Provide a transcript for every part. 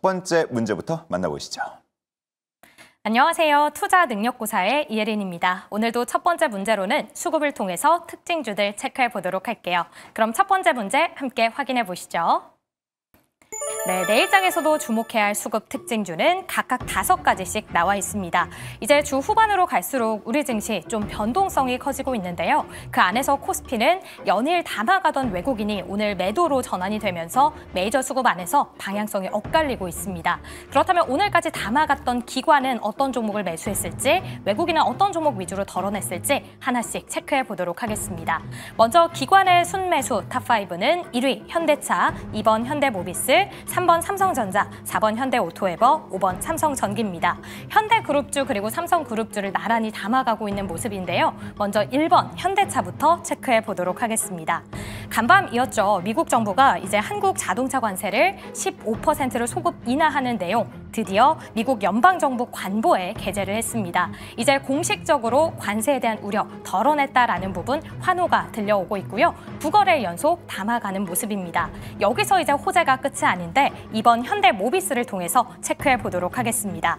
번째 문제부터 만나보시죠. 안녕하세요. 투자능력고사의 이혜린입니다. 오늘도 첫 번째 문제로는 수급을 통해서 특징주들 체크해 보도록 할게요. 그럼 첫 번째 문제 함께 확인해 보시죠. 네, 내일장에서도 주목해야 할 수급 특징주는 각각 5가지씩 나와 있습니다. 이제 주 후반으로 갈수록 우리 증시 좀 변동성이 커지고 있는데요. 그 안에서 코스피는 연일 담아가던 외국인이 오늘 매도로 전환이 되면서 메이저 수급 안에서 방향성이 엇갈리고 있습니다. 그렇다면 오늘까지 담아갔던 기관은 어떤 종목을 매수했을지, 외국인은 어떤 종목 위주로 덜어냈을지 하나씩 체크해 보도록 하겠습니다. 먼저 기관의 순매수 탑5는 1위 현대차, 2번 현대모비스, 3번 삼성전자, 4번 현대오토에버, 5번 삼성전기입니다. 현대그룹주 그리고 삼성그룹주를 나란히 담아가고 있는 모습인데요. 먼저 1번 현대차부터 체크해 보도록 하겠습니다. 간밤이었죠. 미국 정부가 이제 한국 자동차 관세를 15%를 소급 인하하는 내용 드디어 미국 연방정부 관보에 게재를 했습니다. 이제 공식적으로 관세에 대한 우려 덜어냈다라는 부분 환호가 들려오고 있고요. 9거래일 연속 담아가는 모습입니다. 여기서 이제 호재가 끝이 아닌데 이번 현대모비스를 통해서 체크해 보도록 하겠습니다.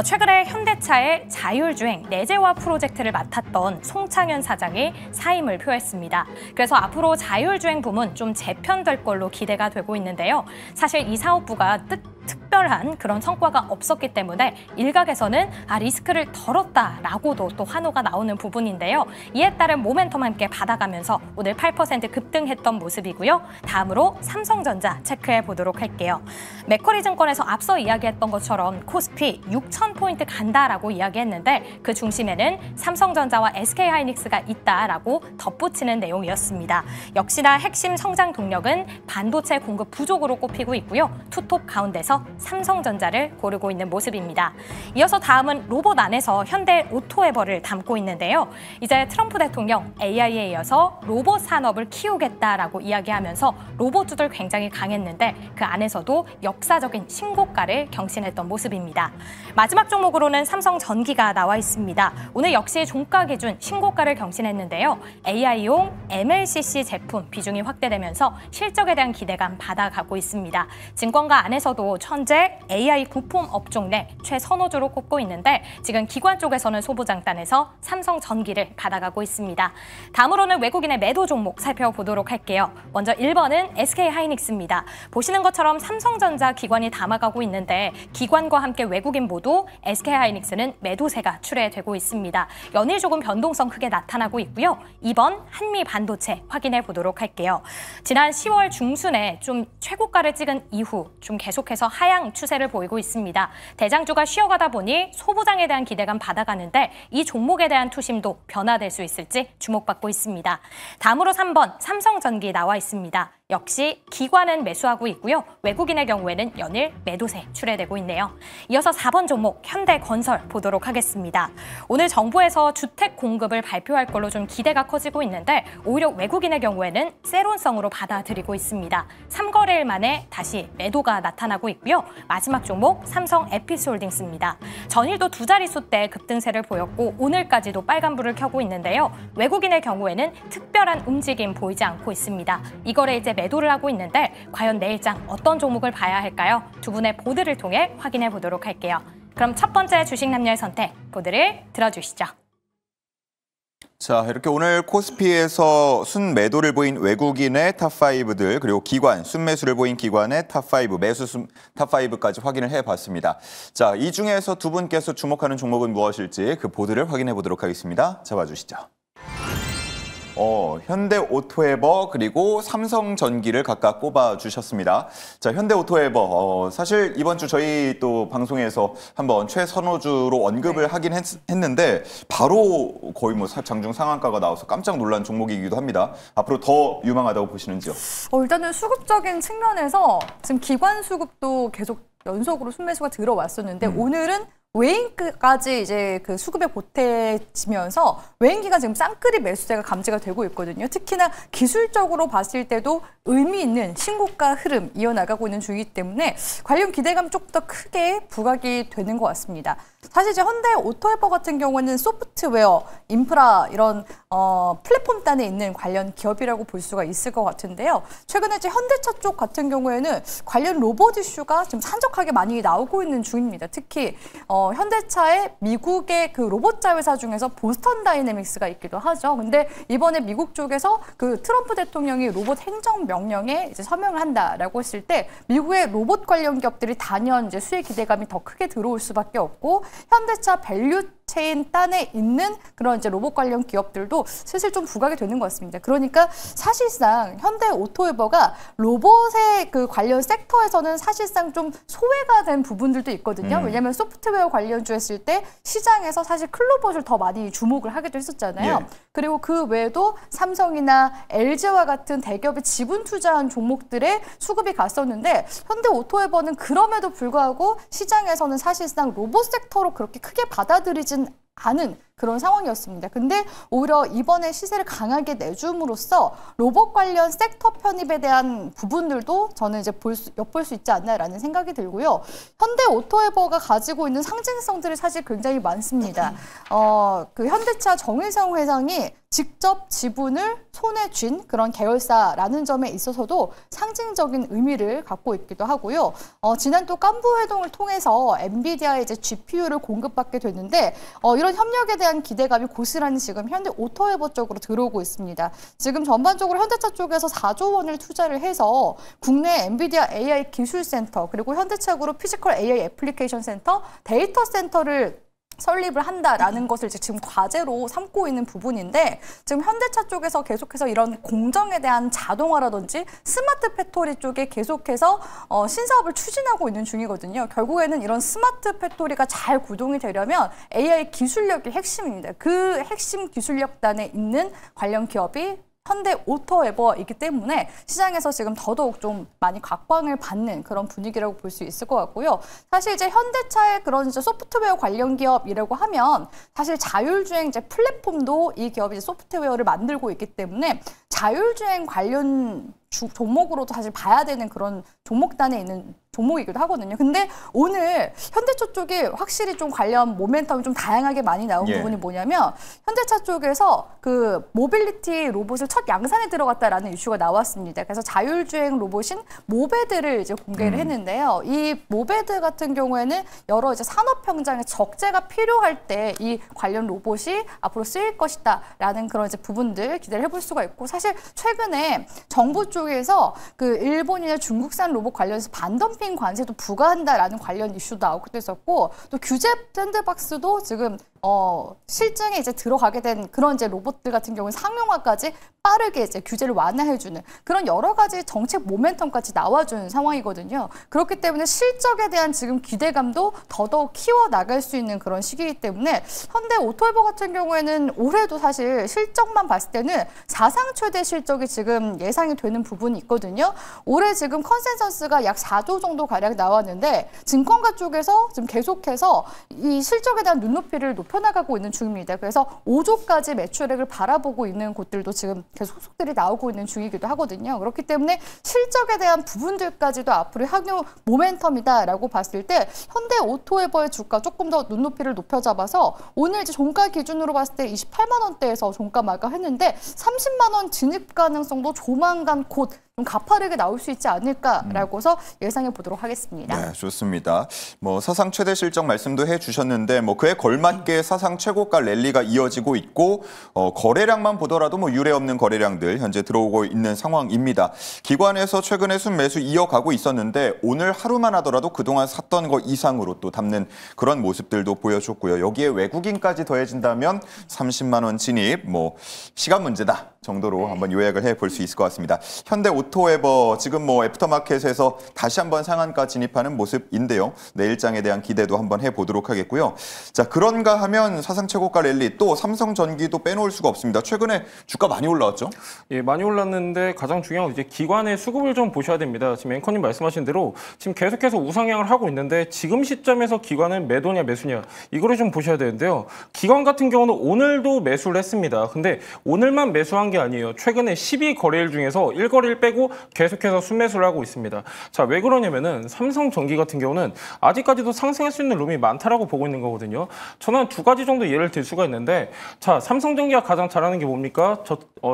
최근에 현대차의 자율주행 내재화 프로젝트를 맡았던 송창현 사장이 사임을 표했습니다. 그래서 앞으로 자율주행 부문 좀 재편될 걸로 기대가 되고 있는데요. 사실 이 사업부가 특별한 그런 성과가 없었기 때문에 일각에서는 리스크를 덜었다라고도 또 환호가 나오는 부분인데요. 이에 따른 모멘텀 함께 받아가면서 오늘 8% 급등했던 모습이고요. 다음으로 삼성전자 체크해 보도록 할게요. 맥쿼리 증권에서 앞서 이야기했던 것처럼 코스피 6,000포인트 간다라고 이야기했는데 그 중심에는 삼성전자와 SK하이닉스가 있다라고 덧붙이는 내용이었습니다. 역시나 핵심 성장 동력은 반도체 공급 부족으로 꼽히고 있고요. 투톱 가운데서 삼성전자를 고르고 있는 모습입니다. 이어서 다음은 로봇 안에서 현대오토에버를 담고 있는데요. 이제 트럼프 대통령 AI에 이어서 로봇 산업을 키우겠다라고 이야기하면서 로봇주들 굉장히 강했는데 그 안에서도 역사적인 신고가를 경신했던 모습입니다. 마지막 종목으로는 삼성전기가 나와 있습니다. 오늘 역시 종가 기준 신고가를 경신했는데요. AI용 MLCC 제품 비중이 확대되면서 실적에 대한 기대감 받아가고 있습니다. 증권가 안에서도 현재 AI 부품 업종 내 최선호주로 꼽고 있는데 지금 기관 쪽에서는 소부장단에서 삼성전기를 받아가고 있습니다. 다음으로는 외국인의 매도 종목 살펴보도록 할게요. 먼저 1번은 SK하이닉스입니다. 보시는 것처럼 삼성전자 기관이 담아가고 있는데 기관과 함께 외국인 모두 SK하이닉스는 매도세가 출회되고 있습니다. 연일 조금 변동성 크게 나타나고 있고요. 2번 한미반도체 확인해 보도록 할게요. 지난 10월 중순에 좀 최고가를 찍은 이후 좀 계속해서 하향 추세를 보이고 있습니다. 대장주가 쉬어가다 보니 소부장에 대한 기대감 받아가는데 이 종목에 대한 투심도 변화될 수 있을지 주목받고 있습니다. 다음으로 3번 삼성전기 나와 있습니다. 역시 기관은 매수하고 있고요. 외국인의 경우에는 연일 매도세 출회되고 있네요. 이어서 4번 종목 현대건설 보도록 하겠습니다. 오늘 정부에서 주택 공급을 발표할 걸로 좀 기대가 커지고 있는데 오히려 외국인의 경우에는 세론성으로 받아들이고 있습니다. 3거래일 만에 다시 매도가 나타나고 있고요. 마지막 종목 삼성 에피스홀딩스입니다. 전일도 두 자릿수대 급등세를 보였고 오늘까지도 빨간불을 켜고 있는데요. 외국인의 경우에는 특별한 움직임 보이지 않고 있습니다. 이 거래 이제 매도를 하고 있는데 과연 내일장 어떤 종목을 봐야 할까요? 두 분의 보드를 통해 확인해 보도록 할게요. 그럼 첫 번째 주식 남녀의 선택, 보드를 들어주시죠. 자, 이렇게 오늘 코스피에서 순매도를 보인 외국인의 탑5들 그리고 기관, 순매수를 보인 기관의 탑5, 매수 탑5까지 확인을 해봤습니다. 자, 이 중에서 두 분께서 주목하는 종목은 무엇일지 그 보드를 확인해 보도록 하겠습니다. 잡아주시죠. 현대오토에버 그리고 삼성전기를 각각 꼽아주셨습니다. 자, 현대오토에버 사실 이번 주 저희 또 방송에서 한번 최선호주로 언급을 하긴 했는데 바로 거의 뭐 장중 상한가가 나와서 깜짝 놀란 종목이기도 합니다. 앞으로 더 유망하다고 보시는지요? 일단은 수급적인 측면에서 지금 기관 수급도 계속 연속으로 순매수가 들어왔었는데 오늘은 외인까지 이제 그 수급에 보태지면서 외인기가 지금 쌍끌이 매수세가 감지가 되고 있거든요. 특히나 기술적으로 봤을 때도 의미 있는 신고가 흐름 이어나가고 있는 중이기 때문에 관련 기대감 조금 더 크게 부각이 되는 것 같습니다. 사실 이제 현대 오토에버 같은 경우는 소프트웨어, 인프라 이런 플랫폼 단에 있는 관련 기업이라고 볼 수가 있을 것 같은데요. 최근에 이제 현대차 쪽 같은 경우에는 관련 로봇 이슈가 좀 산적하게 많이 나오고 있는 중입니다. 특히 현대차의 미국의 그 로봇자 회사 중에서 보스턴 다이내믹스가 있기도 하죠. 근데 이번에 미국 쪽에서 그 트럼프 대통령이 로봇 행정 명령에 이제 서명을 한다라고 했을 때 미국의 로봇 관련 기업들이 단연 이제 수혜 기대감이 더 크게 들어올 수밖에 없고 현대차 밸류 체인 단에 있는 그런 이제 로봇 관련 기업들도 슬슬 좀 부각이 되는 것 같습니다. 그러니까 사실상 현대 오토에버가 로봇의 그 관련 섹터에서는 사실상 좀 소외가 된 부분들도 있거든요. 왜냐하면 소프트웨어 관련주 했을 때 시장에서 사실 클로봇을 더 많이 주목을 하기도 했었잖아요. 예. 그리고 그 외에도 삼성이나 LG와 같은 대기업이 지분 투자한 종목들의 수급이 갔었는데 현대 오토에버는 그럼에도 불구하고 시장에서는 사실상 로봇 섹터로 그렇게 크게 받아들이진 않은 그런 상황이었습니다. 근데 오히려 이번에 시세를 강하게 내줌으로써 로봇 관련 섹터 편입에 대한 부분들도 저는 이제 엿볼 수 있지 않나라는 생각이 들고요. 현대 오토에버가 가지고 있는 상징성들이 사실 굉장히 많습니다. 그 현대차 정의성 회장이 직접 지분을 손에 쥔 그런 계열사라는 점에 있어서도 상징적인 의미를 갖고 있기도 하고요. 지난 또 깐부 회동을 통해서 엔비디아의 이제 GPU를 공급받게 됐는데 이런 협력에 대한 기대감이 고스란히 지금 현대 오토에버 쪽으로 들어오고 있습니다. 지금 전반적으로 현대차 쪽에서 4조 원을 투자를 해서 국내 엔비디아 AI 기술센터 그리고 현대차그룹 피지컬 AI 애플리케이션 센터, 데이터 센터를 설립을 한다라는 것을 지금 과제로 삼고 있는 부분인데 지금 현대차 쪽에서 계속해서 이런 공정에 대한 자동화라든지 스마트 팩토리 쪽에 계속해서 신사업을 추진하고 있는 중이거든요. 결국에는 이런 스마트 팩토리가 잘 구동이 되려면 AI 기술력이 핵심입니다. 그 핵심 기술력단에 있는 관련 기업이 현대 오토에버이기 때문에 시장에서 지금 더더욱 좀 많이 각광을 받는 그런 분위기라고 볼 수 있을 것 같고요. 사실 이제 현대차의 그런 이제 소프트웨어 관련 기업이라고 하면 사실 자율주행 이제 플랫폼도 이 기업이 이제 소프트웨어를 만들고 있기 때문에 자율주행 관련 종목으로도 사실 봐야 되는 그런 종목단에 있는 종목이기도 하거든요. 근데 오늘 현대차 쪽이 확실히 좀 관련 모멘텀이 좀 다양하게 많이 나온 부분이 뭐냐면 현대차 쪽에서 그 모빌리티 로봇을 첫 양산에 들어갔다라는 이슈가 나왔습니다. 그래서 자율주행 로봇인 모베드를 이제 공개를 했는데요. 이 모베드 같은 경우에는 여러 이제 산업 현장에 적재가 필요할 때 이 관련 로봇이 앞으로 쓰일 것이다라는 그런 이제 부분들 기대를 해볼 수가 있고 사실 최근에 정부 쪽에서 그 일본이나 중국산 로봇 관련해서 반덤핑 관세도 부과한다라는 관련 이슈도 나오기도 했었고 또 규제 샌드박스도 지금 실증에 이제 들어가게 된 그런 이제 로봇들 같은 경우는 상용화까지 빠르게 이제 규제를 완화해주는 그런 여러 가지 정책 모멘텀까지 나와준 상황이거든요. 그렇기 때문에 실적에 대한 지금 기대감도 더더욱 키워나갈 수 있는 그런 시기이기 때문에 현대 오토에버 같은 경우에는 올해도 사실 실적만 봤을 때는 사상 최대 실적이 지금 예상이 되는 부분이 있거든요. 올해 지금 컨센서스가 약 4조 정도 가량 나왔는데 증권가 쪽에서 지금 계속해서 이 실적에 대한 눈높이를 높여나가고 있는 중입니다. 그래서 5조까지 매출액을 바라보고 있는 곳들도 지금 계속 속들이 나오고 있는 중이기도 하거든요. 그렇기 때문에 실적에 대한 부분들까지도 앞으로 향후 모멘텀이다라고 봤을 때 현대 오토에버의 주가 조금 더 눈높이를 높여잡아서 오늘 이제 종가 기준으로 봤을 때 28만 원대에서 종가 마감했는데 30만 원 진입 가능성도 조만간 곧 좀 가파르게 나올 수 있지 않을까라고서 예상해 보도록 하겠습니다. 네, 좋습니다. 뭐 사상 최대 실적 말씀도 해주셨는데 뭐 그에 걸맞게 사상 최고가 랠리가 이어지고 있고 거래량만 보더라도 뭐 유례 없는 거래량들 현재 들어오고 있는 상황입니다. 기관에서 최근에 순매수 이어가고 있었는데 오늘 하루만 하더라도 그동안 샀던 거 이상으로 또 담는 그런 모습들도 보여줬고요. 여기에 외국인까지 더해진다면 30만 원 진입 뭐 시간 문제다 정도로 한번 요약을 해볼 수 있을 것 같습니다. 현대 오토에버 지금 뭐 애프터마켓에서 다시 한번 상한가 진입하는 모습인데요. 내일장에 대한 기대도 한번 해보도록 하겠고요. 자, 그런가 하면 사상 최고가 랠리 또 삼성전기도 빼놓을 수가 없습니다. 최근에 주가 많이 올라왔죠? 예, 많이 올랐는데 가장 중요한 건 이제 기관의 수급을 좀 보셔야 됩니다. 지금 앵커님 말씀하신 대로 지금 계속해서 우상향을 하고 있는데 지금 시점에서 기관은 매도냐 매수냐 이거를 좀 보셔야 되는데요. 기관 같은 경우는 오늘도 매수를 했습니다. 근데 오늘만 매수한 급등한 게 아니에요. 최근에 12거래일 중에서 1거래일 빼고 계속해서 순매수를 하고 있습니다. 자, 왜 그러냐면은 삼성전기 같은 경우는 아직까지도 상승할 수 있는 룸이 많다라고 보고 있는 거거든요. 저는 두 가지 정도 예를 들 수가 있는데, 자, 삼성전기가 가장 잘하는 게 뭡니까?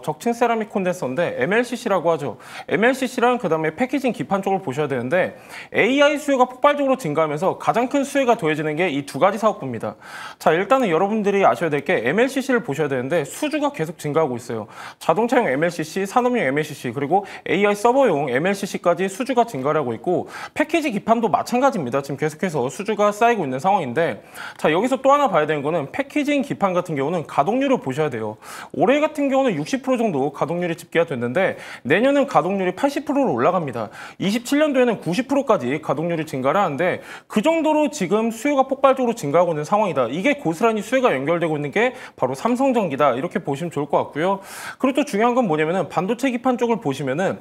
적층 세라믹 콘덴서인데 MLCC라고 하죠. MLCC랑 그다음에 패키징 기판 쪽을 보셔야 되는데, AI 수요가 폭발적으로 증가하면서 가장 큰 수혜가 더해지는 게 이 두 가지 사업부입니다. 자, 일단은 여러분들이 아셔야 될 게 MLCC를 보셔야 되는데 수주가 계속 증가하고 있어요. 자동차용 MLCC, 산업용 MLCC, 그리고 AI 서버용 MLCC까지 수주가 증가를 하고 있고, 패키지 기판도 마찬가지입니다. 지금 계속해서 수주가 쌓이고 있는 상황인데, 자, 여기서 또 하나 봐야 되는 거는 패키징 기판 같은 경우는 가동률을 보셔야 돼요. 올해 같은 경우는 60% 정도 가동률이 집계가 됐는데 내년은 가동률이 80%로 올라갑니다. 27년도에는 90%까지 가동률이 증가를 하는데 그 정도로 지금 수요가 폭발적으로 증가하고 있는 상황이다. 이게 고스란히 수요가 연결되고 있는 게 바로 삼성전기다. 이렇게 보시면 좋을 것 같고요. 그리고 또 중요한 건 뭐냐면은 반도체 기판 쪽을 보시면은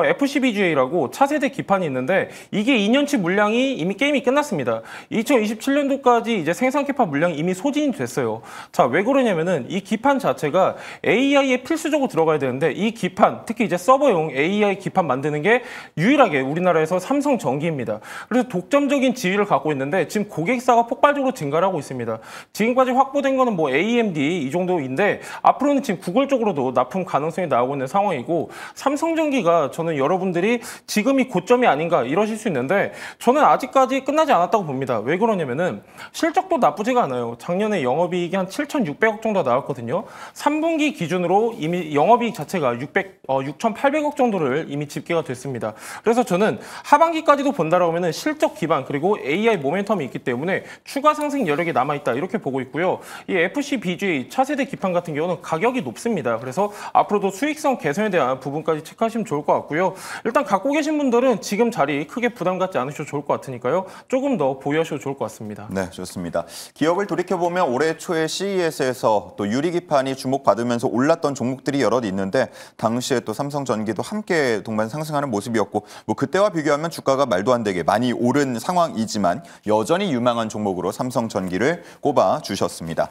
FCBGA라고 차세대 기판이 있는데 이게 2년치 물량이 이미 게임이 끝났습니다. 2027년도까지 이제 생산 캐파 물량이 이미 소진이 됐어요. 자, 왜 그러냐면은 이 기판 자체가 AI에 필수적으로 들어가야 되는데 이 기판, 특히 이제 서버용 AI 기판 만드는 게 유일하게 우리나라에서 삼성전기입니다. 그래서 독점적인 지위를 갖고 있는데 지금 고객사가 폭발적으로 증가를 하고 있습니다. 지금까지 확보된 거는 뭐 AMD 이 정도인데 앞으로는 지금 구글 쪽으로도 납품 가능성이 나오고 있는 상황이고, 삼성전기가 저는 여러분들이 지금이 고점이 아닌가 이러실 수 있는데 저는 아직까지 끝나지 않았다고 봅니다. 왜 그러냐면은 실적도 나쁘지가 않아요. 작년에 영업이익이 한 7,600억 정도 나왔거든요. 3분기 기준으로 이미 영업이익 자체가 6,800억 정도를 이미 집계가 됐습니다. 그래서 저는 하반기까지도 본다라고 하면은 실적 기반 그리고 AI 모멘텀이 있기 때문에 추가 상승 여력이 남아있다 이렇게 보고 있고요. 이 FCBGA 차세대 기판 같은 경우는 가격이 높습니다. 그래서 앞으로도 수익성 개선에 대한 부분까지 체크하시면 좋을 것 같고요. 일단 갖고 계신 분들은 지금 자리 크게 부담 갖지 않으셔도 좋을 것 같으니까요. 조금 더 보유하셔도 좋을 것 같습니다. 네, 좋습니다. 기억을 돌이켜보면 올해 초에 CES에서 또 유리기판이 주목받으면서 올랐던 종목들이 여럿 있는데 당시에 또 삼성전기도 함께 동반 상승하는 모습이었고, 뭐 그때와 비교하면 주가가 말도 안 되게 많이 오른 상황이지만 여전히 유망한 종목으로 삼성전기를 꼽아 주셨습니다.